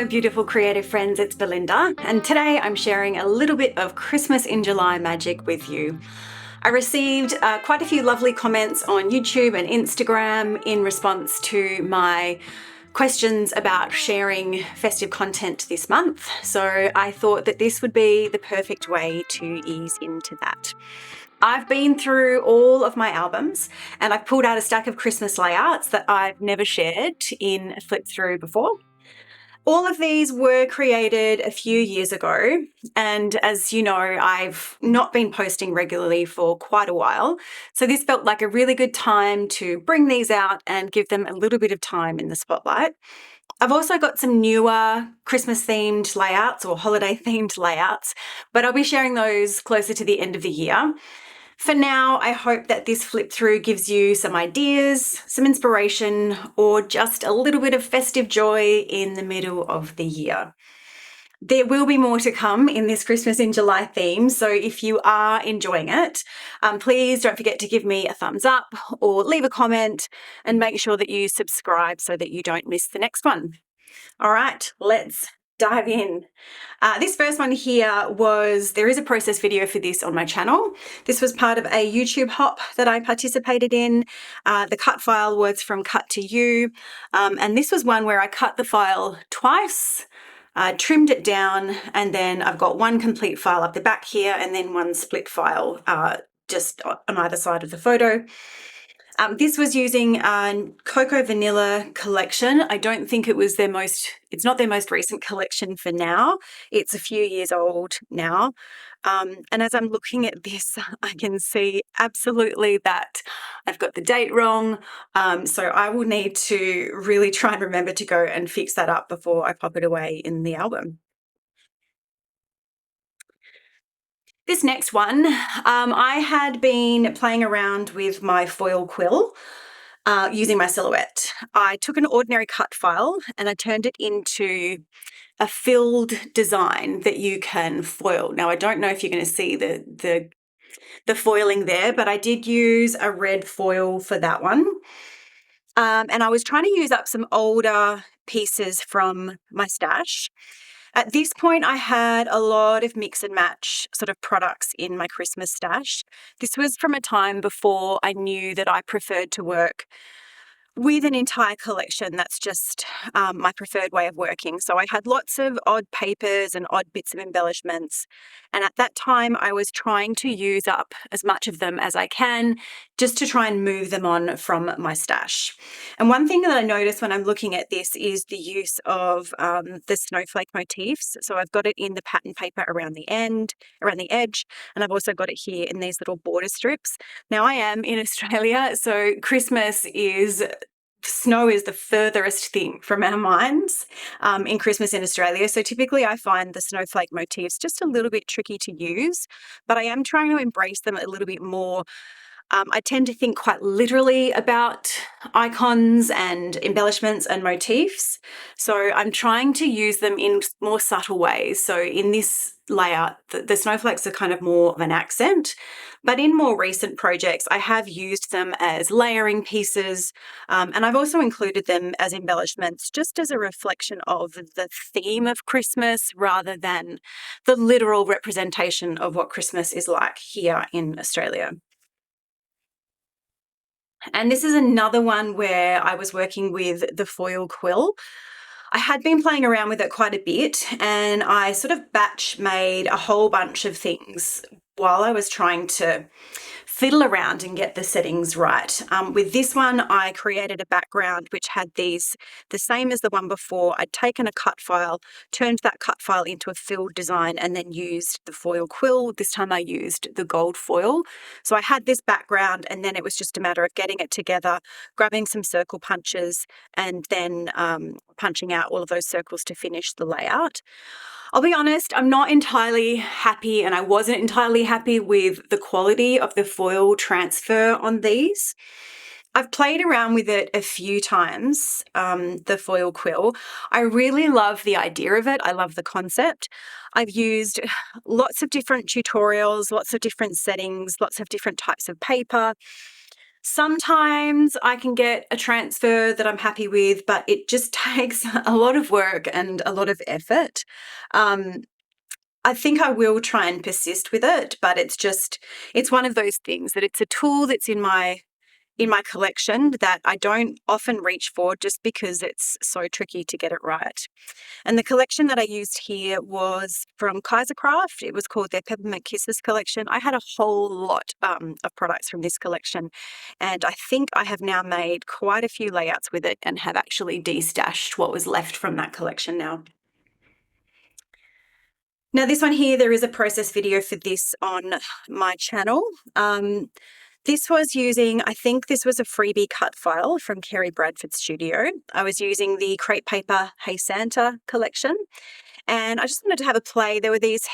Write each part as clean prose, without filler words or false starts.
Hello, beautiful creative friends, it's Belinda, and today I'm sharing a little bit of Christmas in July magic with you. I received quite a few lovely comments on YouTube and Instagram in response to my questions about sharing festive content this month, so I thought that this would be the perfect way to ease into that. I've been through all of my albums and I've pulled out a stack of Christmas layouts that I've never shared in Flip-Through before. All of these were created a few years ago, and as you know, I've not been posting regularly for quite a while, so this felt like a really good time to bring these out and give them a little bit of time in the spotlight. I've also got some newer Christmas-themed layouts or holiday-themed layouts, but I'll be sharing those closer to the end of the year. For now, I hope that this flip through gives you some ideas, some inspiration, or just a little bit of festive joy in the middle of the year. There will be more to come in this Christmas in July theme, so if you are enjoying it, please don't forget to give me a thumbs up or leave a comment and make sure that you subscribe so that you don't miss the next one. All right, let's dive in. This first one here there is a process video for this on my channel. This was part of a YouTube hop that I participated in. The cut file was from Cut to You, and this was one where I cut the file twice, trimmed it down, and then I've got one complete file up the back here and then one split file just on either side of the photo. This was using Cocoa Vanilla collection. I don't think it's not their most recent collection for now. It's a few years old now. And as I'm looking at this, I can see absolutely that I've got the date wrong. So I will need to really try and remember to go and fix that up before I pop it away in the album. This next one, I had been playing around with my foil quill using my silhouette. I took an ordinary cut file and I turned it into a filled design that you can foil. Now, I don't know if you're going to see the foiling there, but I did use a red foil for that one. And I was trying to use up some older pieces from my stash. At this point, I had a lot of mix and match sort of products in my Christmas stash. This was from a time before I knew that I preferred to work with an entire collection. That's just my preferred way of working. So I had lots of odd papers and odd bits of embellishments. And at that time, I was trying to use up as much of them as I can just to try and move them on from my stash. And one thing that I noticed when I'm looking at this is the use of the snowflake motifs. So I've got it in the pattern paper around the edge, and I've also got it here in these little border strips. Now I am in Australia, so snow is the furthest thing from our minds in Christmas in Australia. So typically I find the snowflake motifs just a little bit tricky to use, but I am trying to embrace them a little bit more. I tend to think quite literally about icons and embellishments and motifs. So I'm trying to use them in more subtle ways. So in this layout, the snowflakes are kind of more of an accent, but in more recent projects, I have used them as layering pieces, and I've also included them as embellishments just as a reflection of the theme of Christmas rather than the literal representation of what Christmas is like here in Australia. And this is another one where I was working with the foil quill. I had been playing around with it quite a bit, and I sort of batch made a whole bunch of things while I was trying to fiddle around and get the settings right. With this one, I created a background which had these, the same as the one before. I'd taken a cut file, turned that cut file into a filled design, and then used the foil quill. This time I used the gold foil. So I had this background, and then it was just a matter of getting it together, grabbing some circle punches, and then punching out all of those circles to finish the layout. I'll be honest, I'm not entirely happy, and I wasn't entirely happy with the quality of the foil transfer on these. I've played around with it a few times, the foil quill. I really love the idea of it. I love the concept. I've used lots of different tutorials, lots of different settings, lots of different types of paper. Sometimes I can get a transfer that I'm happy with, but it just takes a lot of work and a lot of effort. Um, I think I will try and persist with it, but it's one of those things that it's a tool that's in my collection that I don't often reach for just because it's so tricky to get it right. And the collection that I used here was from Kaisercraft. It was called their Peppermint Kisses collection. I had a whole lot of products from this collection, and I think I have now made quite a few layouts with it and have actually destashed what was left from that collection now. Now, this one here, there is a process video for this on my channel. This was using, I think this was a freebie cut file from Kerry Bradford's studio. I was using the Crepe Paper Hey Santa collection, and I just wanted to have a play. There were these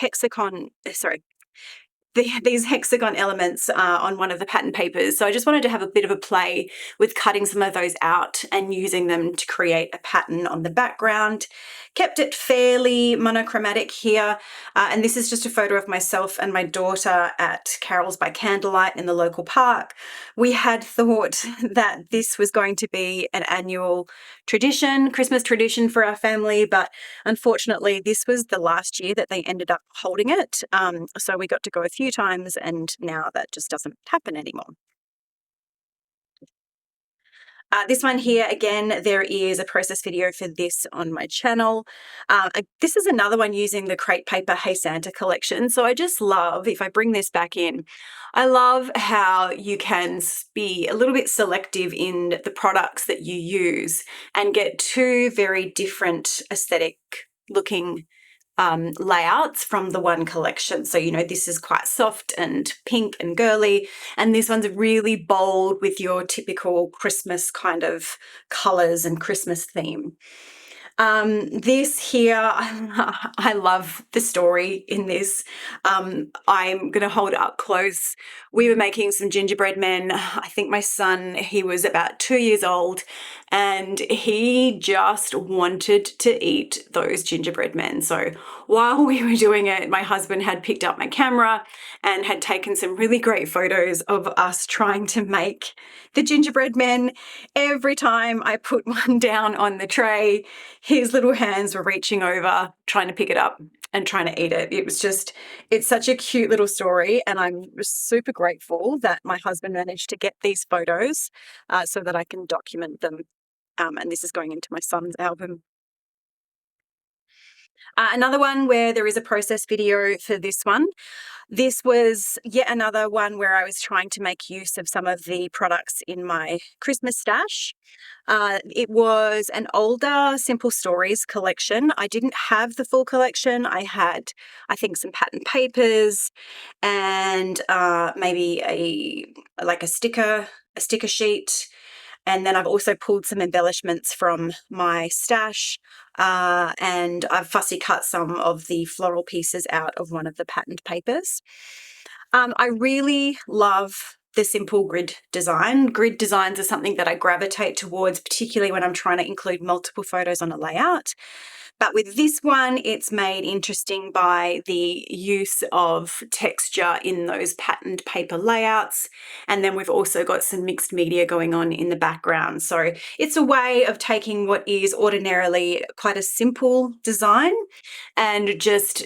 these hexagon elements on one of the pattern papers. So I just wanted to have a bit of a play with cutting some of those out and using them to create a pattern on the background. Kept it fairly monochromatic here. And this is just a photo of myself and my daughter at Carols by Candlelight in the local park. We had thought that this was going to be an annual tradition, Christmas tradition for our family, but unfortunately, this was the last year that they ended up holding it. So we got to go a few times, and now that just doesn't happen anymore. This one here, again, there is a process video for this on my channel. This is another one using the Crepe Paper Hey Santa collection. So I just love, if I bring this back in, I love how you can be a little bit selective in the products that you use and get two very different aesthetic looking layouts from the one collection. So, this is quite soft and pink and girly, and this one's really bold with your typical Christmas kind of colors and Christmas theme. This here, I love the story in this. I'm going to hold it up close. We were making some gingerbread men. I think my son, he was about 2 years old, and he just wanted to eat those gingerbread men. So while we were doing it, my husband had picked up my camera and had taken some really great photos of us trying to make the gingerbread men. Every time I put one down on the tray, his little hands were reaching over, trying to pick it up and trying to eat it. It's such a cute little story, and I'm super grateful that my husband managed to get these photos so that I can document them. And this is going into my son's album. Another one where there is a process video for this one. This was yet another one where I was trying to make use of some of the products in my Christmas stash. It was an older Simple Stories collection. I didn't have the full collection. I had, I think, some pattern papers and maybe a sticker sheet. And then I've also pulled some embellishments from my stash, and I've fussy cut some of the floral pieces out of one of the patterned papers. I really love the simple grid design. Grid designs are something that I gravitate towards, particularly when I'm trying to include multiple photos on a layout. But with this one, it's made interesting by the use of texture in those patterned paper layouts. And then we've also got some mixed media going on in the background. So it's a way of taking what is ordinarily quite a simple design and just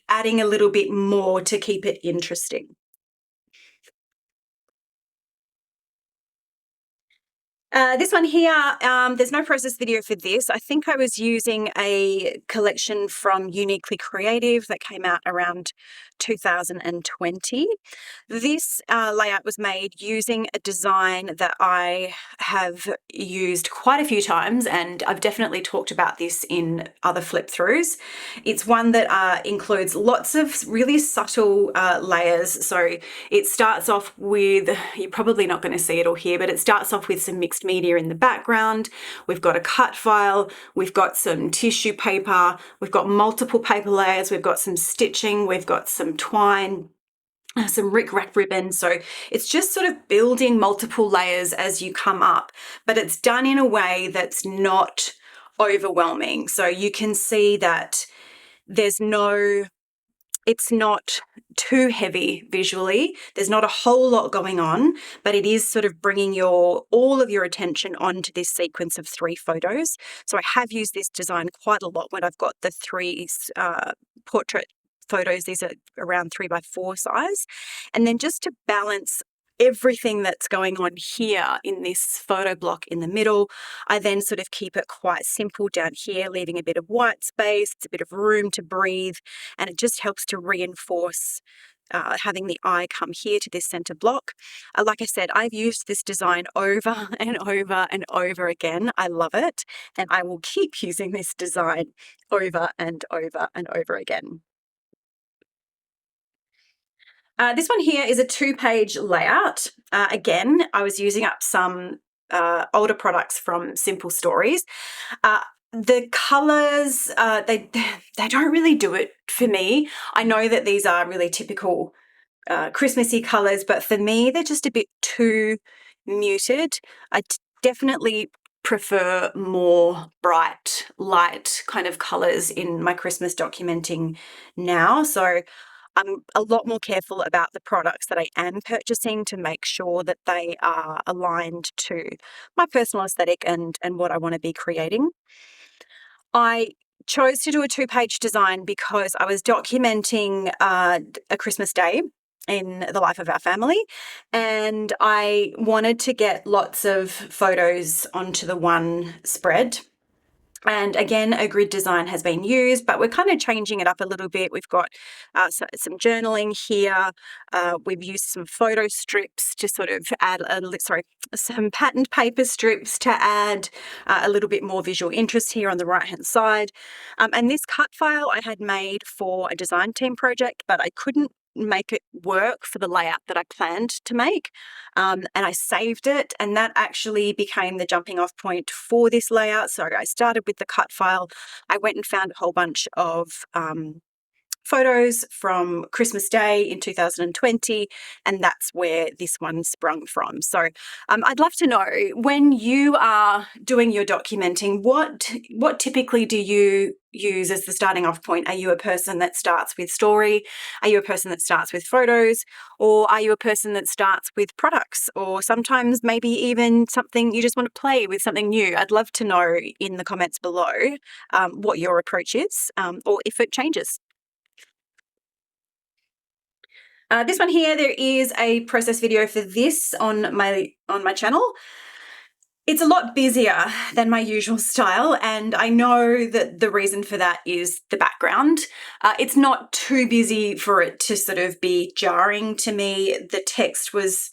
adding a little bit more to keep it interesting. This one here, there's no process video for this. I think I was using a collection from Uniquely Creative that came out around 2020. This layout was made using a design that I have used quite a few times, and I've definitely talked about this in other flip-throughs. It's one that includes lots of really subtle layers. So it starts off with, you're probably not going to see it all here, but it starts off with some mixed media in the background. We've got a cut file, we've got some tissue paper, we've got multiple paper layers, we've got some stitching, we've got some twine, some rickrack ribbon. So it's just sort of building multiple layers as you come up, but it's done in a way that's not overwhelming. So you can see that it's not too heavy visually. There's not a whole lot going on, but it is sort of bringing all of your attention onto this sequence of 3 photos. So I have used this design quite a lot when I've got the 3 portrait photos. These are around 3x4 size. And then just to balance everything that's going on here in this photo block in the middle, I then sort of keep it quite simple down here, leaving a bit of white space, it's a bit of room to breathe, and it just helps to reinforce having the eye come here to this center block. Like I said, I've used this design over and over and over again. I love it, and I will keep using this design over and over and over again. This one here is a 2-page layout. Again, I was using up some older products from Simple Stories. The colours, they don't really do it for me. I know that these are really typical Christmassy colours, but for me, they're just a bit too muted. I definitely prefer more bright, light kind of colours in my Christmas documenting now. So I'm a lot more careful about the products that I am purchasing to make sure that they are aligned to my personal aesthetic and what I want to be creating. I chose to do a 2-page design because I was documenting a Christmas day in the life of our family, and I wanted to get lots of photos onto the one spread. And again, a grid design has been used, but we're kind of changing it up a little bit. We've got some journaling here. We've used some photo strips to sort of add, some patterned paper strips to add a little bit more visual interest here on the right-hand side. And this cut file I had made for a design team project, but I couldn't make it work for the layout that I planned to make. And I saved it, and that actually became the jumping off point for this layout. So I started with the cut file. I went and found a whole bunch of photos from Christmas Day in 2020, and that's where this one sprung from. So I'd love to know, when you are doing your documenting, what typically do you use as the starting off point? Are you a person that starts with story? Are you a person that starts with photos? Or are you a person that starts with products? Or sometimes maybe even something you just want to play with, something new? I'd love to know in the comments below what your approach is, or if it changes. This one here, there is a process video for this on my channel. It's a lot busier than my usual style, and I know that the reason for that is the background. It's not too busy for it to sort of be jarring to me. The text was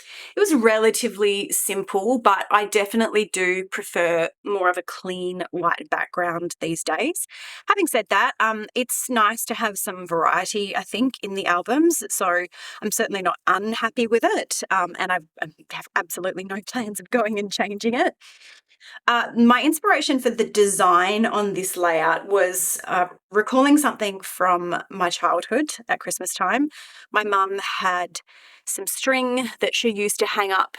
relatively simple, but I definitely do prefer more of a clean white background these days. Having said that, it's nice to have some variety, I think, in the albums, so I'm certainly not unhappy with it, and I have absolutely no plans of going and changing it. My inspiration for the design on this layout was recalling something from my childhood at Christmas time. My mum had some string that she used to hang up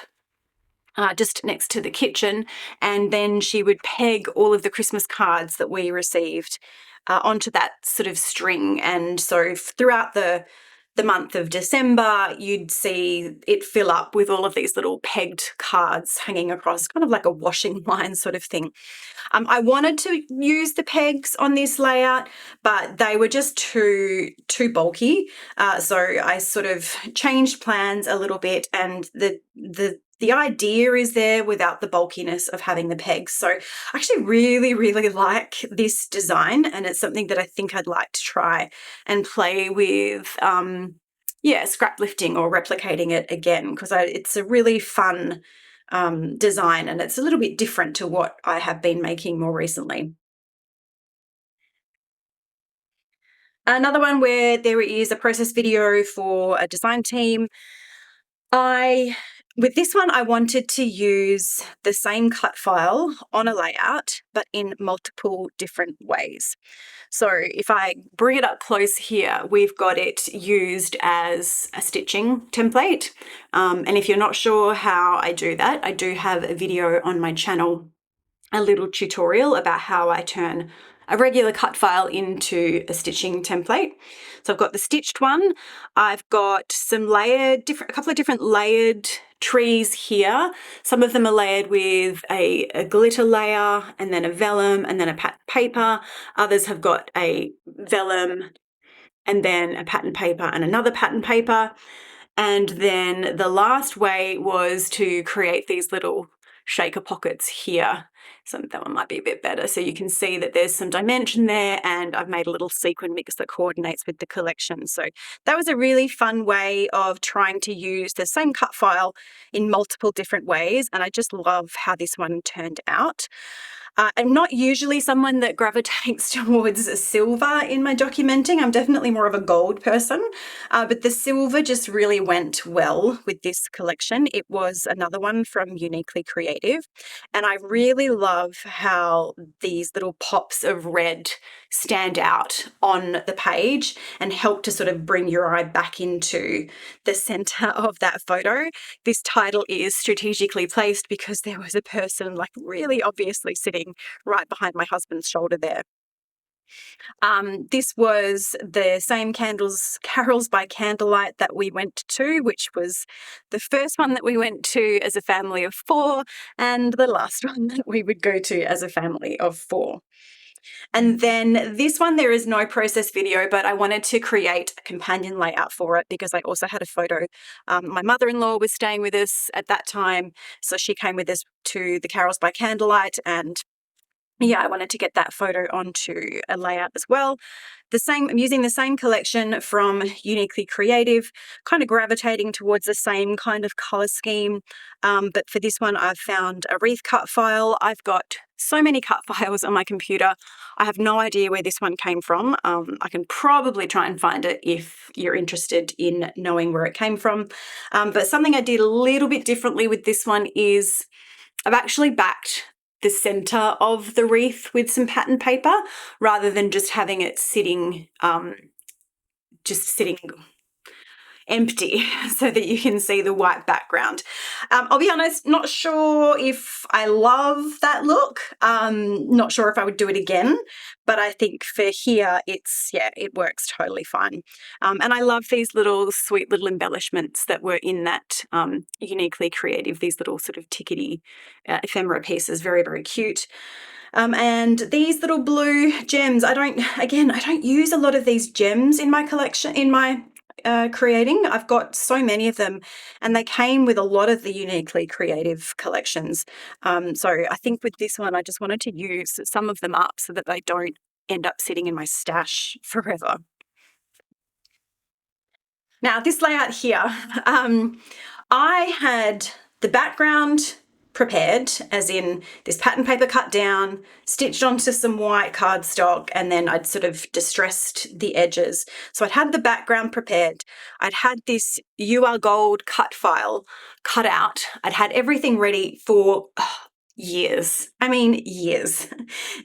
just next to the kitchen, and then she would peg all of the Christmas cards that we received onto that sort of string. And so throughout the month of December, you'd see it fill up with all of these little pegged cards hanging across, kind of like a washing line sort of thing. I wanted to use the pegs on this layout, but they were just too bulky. So I sort of changed plans a little bit, and the idea is there without the bulkiness of having the pegs. So I actually really, really like this design, and it's something that I think I'd like to try and play with, scrap lifting or replicating it again, because it's a really fun design, and it's a little bit different to what I have been making more recently. Another one where there is a process video for a design team. With this one, I wanted to use the same cut file on a layout, but in multiple different ways. So if I bring it up close here, we've got it used as a stitching template. And if you're not sure how I do that, I do have a video on my channel, a little tutorial about how I turn a regular cut file into a stitching template. So I've got the stitched one. I've got some a couple of different layered trees here. Some of them are layered with a glitter layer and then a vellum and then a pattern paper. Others have got a vellum and then a pattern paper and another pattern paper. And then the last way was to create these little shaker pockets here. So that one might be a bit better. So you can see that there's some dimension there, and I've made a little sequin mix that coordinates with the collection. So that was a really fun way of trying to use the same cut file in multiple different ways. And I just love how this one turned out. I'm not usually someone that gravitates towards silver in my documenting. I'm definitely more of a gold person, but the silver just really went well with this collection. It was another one from Uniquely Creative, and I really love how these little pops of red stand out on the page and help to sort of bring your eye back into the center of that photo. This title is strategically placed because there was a person like really obviously sitting right behind my husband's shoulder there. This was the same carols by candlelight that we went to, which was the first one that we went to as a family of 4 and the last one that we would go to as a family of 4. And then this one, there is no process video, but I wanted to create a companion layout for it because I also had a photo. My mother-in-law was staying with us at that time, so she came with us to the carols by candlelight, and yeah, I wanted to get that photo onto a layout as well. I'm using the same collection from Uniquely Creative, kind of gravitating towards the same kind of color scheme. But for this one, I've found a wreath cut file. I've got so many cut files on my computer. I have no idea where this one came from. I can probably try and find it if you're interested in knowing where it came from. But something I did a little bit differently with this one is I've actually backed the center of the wreath with some pattern paper rather than just having it sitting empty so that you can see the white background. I'll be honest, not sure if I love that look. Not sure if I would do it again, but I think for here it works totally fine. And I love these little sweet little embellishments that were in that Uniquely Creative, these little sort of tickety ephemera pieces, very, very cute. And these little blue gems, I don't use a lot of these gems in my collection, in my creating. I've got so many of them, and they came with a lot of the Uniquely Creative collections. So I think with this one, I just wanted to use some of them up so that they don't end up sitting in my stash forever. Now, this layout here, I had the background prepared, as in this pattern paper cut down, stitched onto some white cardstock, and then I'd sort of distressed the edges. So I'd had the background prepared. I'd had this You Are Gold cut file cut out. I'd had everything ready for years. I mean, years.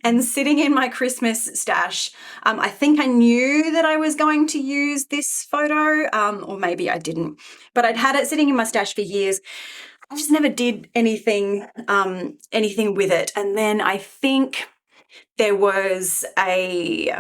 And sitting in my Christmas stash, I think I knew that I was going to use this photo, or maybe I didn't, but I'd had it sitting in my stash for years. I just never did anything with it. And then I think there was a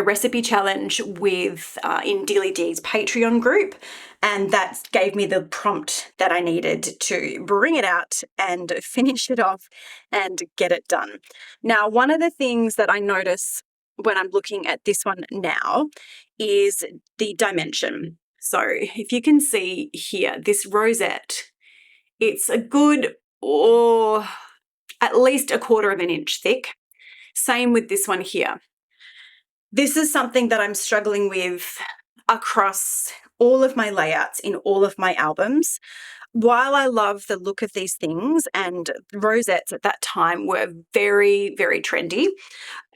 recipe challenge with in Dealy Dee's Patreon group, and that gave me the prompt that I needed to bring it out and finish it off and get it done. Now, one of the things that I notice when I'm looking at this one now is the dimension. So if you can see here, this rosette, it's a good, or at least 1/4 of an inch thick. Same with this one here. This is something that I'm struggling with across all of my layouts in all of my albums. While I love the look of these things, and rosettes at that time were very, very trendy,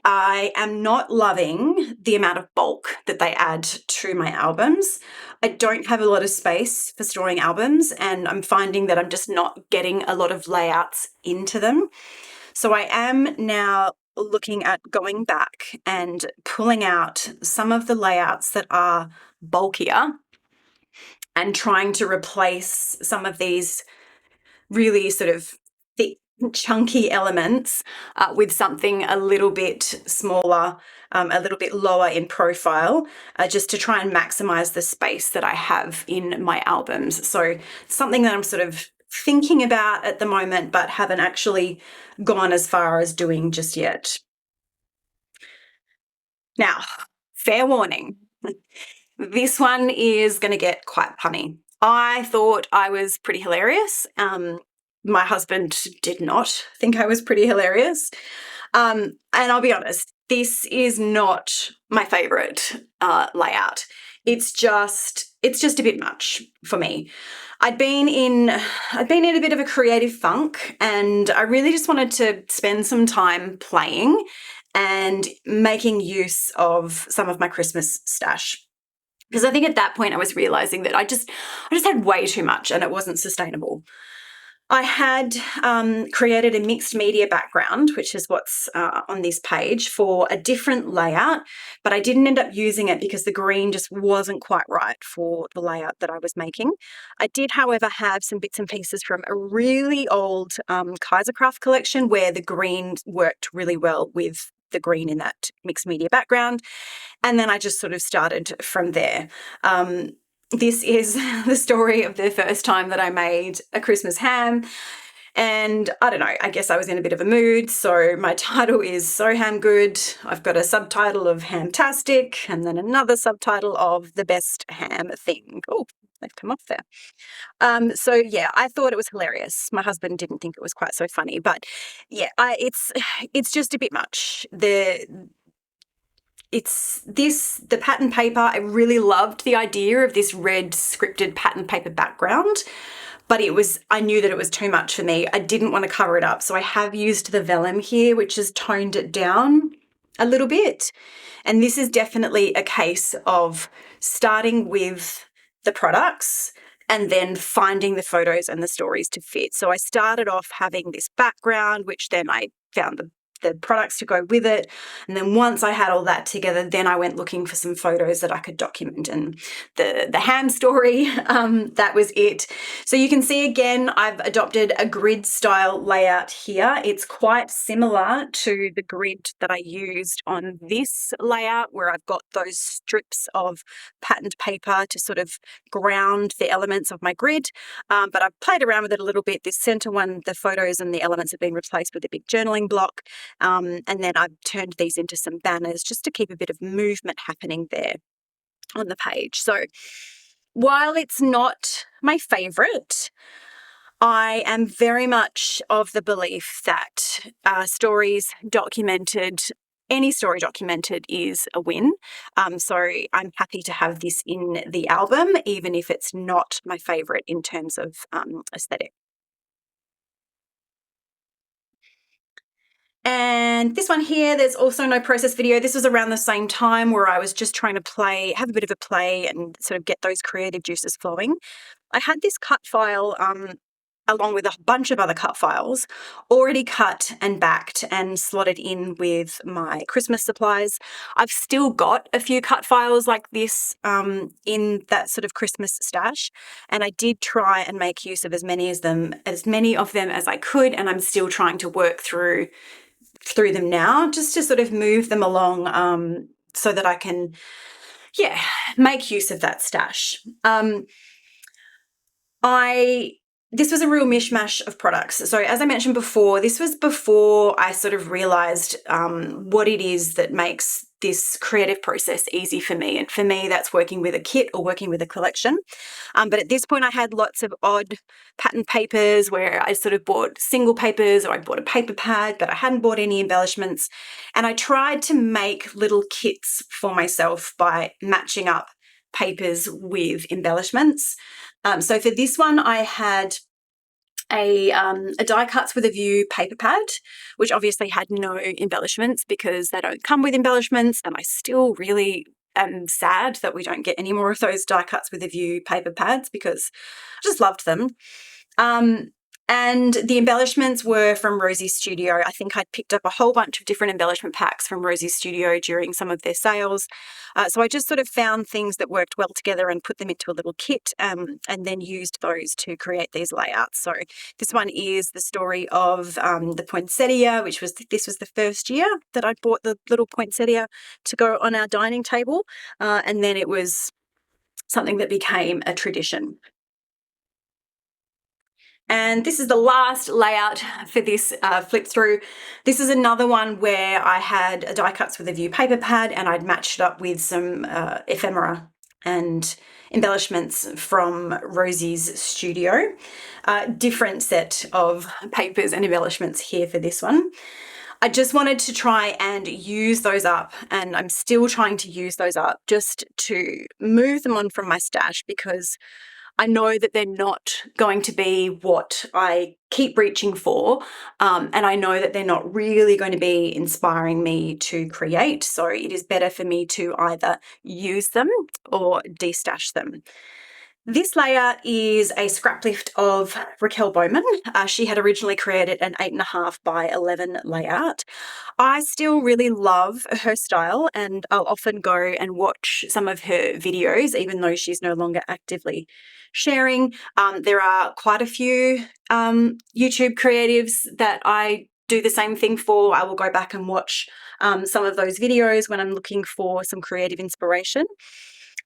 I am not loving the amount of bulk that they add to my albums. I don't have a lot of space for storing albums, and I'm finding that I'm just not getting a lot of layouts into them. So I am now looking at going back and pulling out some of the layouts that are bulkier and trying to replace some of these really sort of thick chunky elements with something a little bit smaller, a little bit lower in profile, just to try and maximize the space that I have in my albums. So something that I'm sort of thinking about at the moment, but haven't actually gone as far as doing just yet. Now, fair warning. This one is going to get quite punny. I thought I was pretty hilarious. My husband did not think I was pretty hilarious. And I'll be honest, this is not my favorite layout. It's just a bit much for me. I'd been in a bit of a creative funk, and I really just wanted to spend some time playing and making use of some of my Christmas stash. Because I think at that point I was realizing that I just had way too much and it wasn't sustainable. I had created a mixed media background, which is what's on this page, for a different layout, but I didn't end up using it because the green just wasn't quite right for the layout that I was making. I did, however, have some bits and pieces from a really old Kaisercraft collection where the green worked really well with the green in that mixed media background. And then I just sort of started from there. This is the story of the first time that I made a Christmas ham. And I don't know, I guess I was in a bit of a mood. So my title is So Ham Good. I've got a subtitle of Hamtastic and then another subtitle of The Best Ham Thing. Oh, they've come off there. So yeah, I thought it was hilarious. My husband didn't think it was quite so funny, but yeah, it's just a bit much. The pattern paper, I really loved the idea of this red scripted pattern paper background, but I knew that it was too much for me. I didn't want to cover it up. So I have used the vellum here, which has toned it down a little bit. And this is definitely a case of starting with the products and then finding the photos and the stories to fit. So I started off having this background, which then I found the products to go with it. And then once I had all that together, then I went looking for some photos that I could document. And the ham story, that was it. So you can see again, I've adopted a grid style layout here. It's quite similar to the grid that I used on this layout, where I've got those strips of patterned paper to sort of ground the elements of my grid. But I've played around with it a little bit. This center one, the photos and the elements have been replaced with a big journaling block. And then I've turned these into some banners just to keep a bit of movement happening there on the page. So while it's not my favorite, I am very much of the belief that any story documented is a win. So I'm happy to have this in the album, even if it's not my favorite in terms of aesthetic. And this one here, there's also no process video. This was around the same time where I was just trying to have a bit of a play and sort of get those creative juices flowing. I had this cut file along with a bunch of other cut files already cut and backed and slotted in with my Christmas supplies. I've still got a few cut files like this in that sort of Christmas stash, and I did try and make use of as many of them as I could, and I'm still trying to work through them now just to sort of move them along so that I can make use of that stash. This was a real mishmash of products. So as I mentioned before, this was before I sort of realized what it is that makes this creative process easy for me. And for me, that's working with a kit or working with a collection. But at this point, I had lots of odd pattern papers where I sort of bought single papers, or I bought a paper pad, but I hadn't bought any embellishments. And I tried to make little kits for myself by matching up papers with embellishments. So for this one, I had a die cuts with a view paper pad, which obviously had no embellishments because they don't come with embellishments, and I still really am sad that we don't get any more of those die cuts with a view paper pads because I just loved them. And the embellishments were from Rosie's Studio. I think I'd picked up a whole bunch of different embellishment packs from Rosie's Studio during some of their sales. So I just sort of found things that worked well together and put them into a little kit, and then used those to create these layouts. So this one is the story of the poinsettia, this was the first year that I bought the little poinsettia to go on our dining table, and then it was something that became a tradition. And this is the last layout for this flip through. This is another one where I had die cuts with a view paper pad, and I'd matched it up with some ephemera and embellishments from Rosie's Studio. Different set of papers and embellishments here for this one. I just wanted to try and use those up, and I'm still trying to use those up just to move them on from my stash, because I know that they're not going to be what I keep reaching for, and I know that they're not really going to be inspiring me to create. So it is better for me to either use them or destash them. This layout is a scrap lift of Raquel Bowman. She had originally created an 8.5 by 11 layout. I still really love her style, and I'll often go and watch some of her videos, even though she's no longer actively sharing. There are quite a few YouTube creatives that I do the same thing for. I will go back and watch some of those videos when I'm looking for some creative inspiration.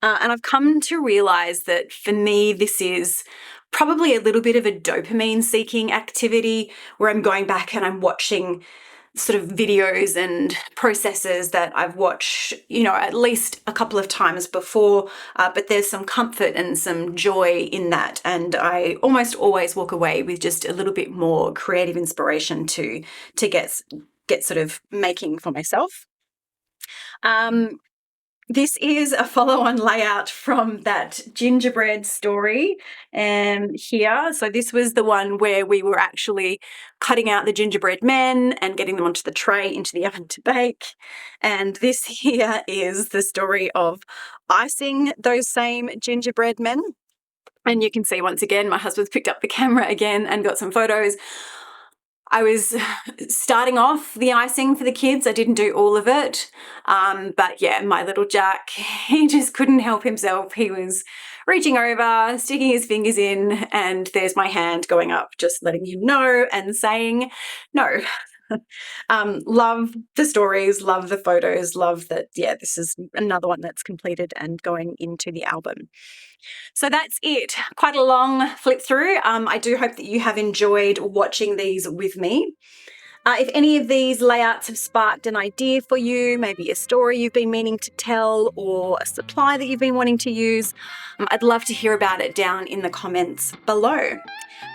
And I've come to realize that for me, this is probably a little bit of a dopamine seeking activity, where I'm going back and I'm watching sort of videos and processes that I've watched, at least a couple of times before, but there's some comfort and some joy in that. And I almost always walk away with just a little bit more creative inspiration to get sort of making for myself. This is a follow-on layout from that gingerbread story here. So this was the one where we were actually cutting out the gingerbread men and getting them onto the tray into the oven to bake. And this here is the story of icing those same gingerbread men. And you can see, once again, my husband's picked up the camera again and got some photos. I was starting off the icing for the kids. I didn't do all of it. But yeah, my little Jack, he just couldn't help himself. He was reaching over, sticking his fingers in, and there's my hand going up, just letting him know and saying no. Love the stories, love the photos, love that, yeah, this is another one that's completed and going into the album. So that's it. Quite a long flip through. I do hope that you have enjoyed watching these with me. If any of these layouts have sparked an idea for you, maybe a story you've been meaning to tell or a supply that you've been wanting to use, I'd love to hear about it down in the comments below.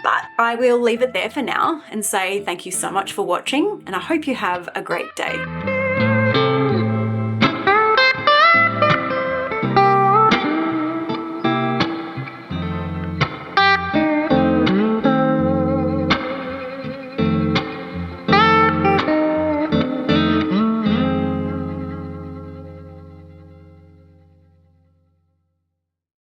But I will leave it there for now and say thank you so much for watching, and I hope you have a great day.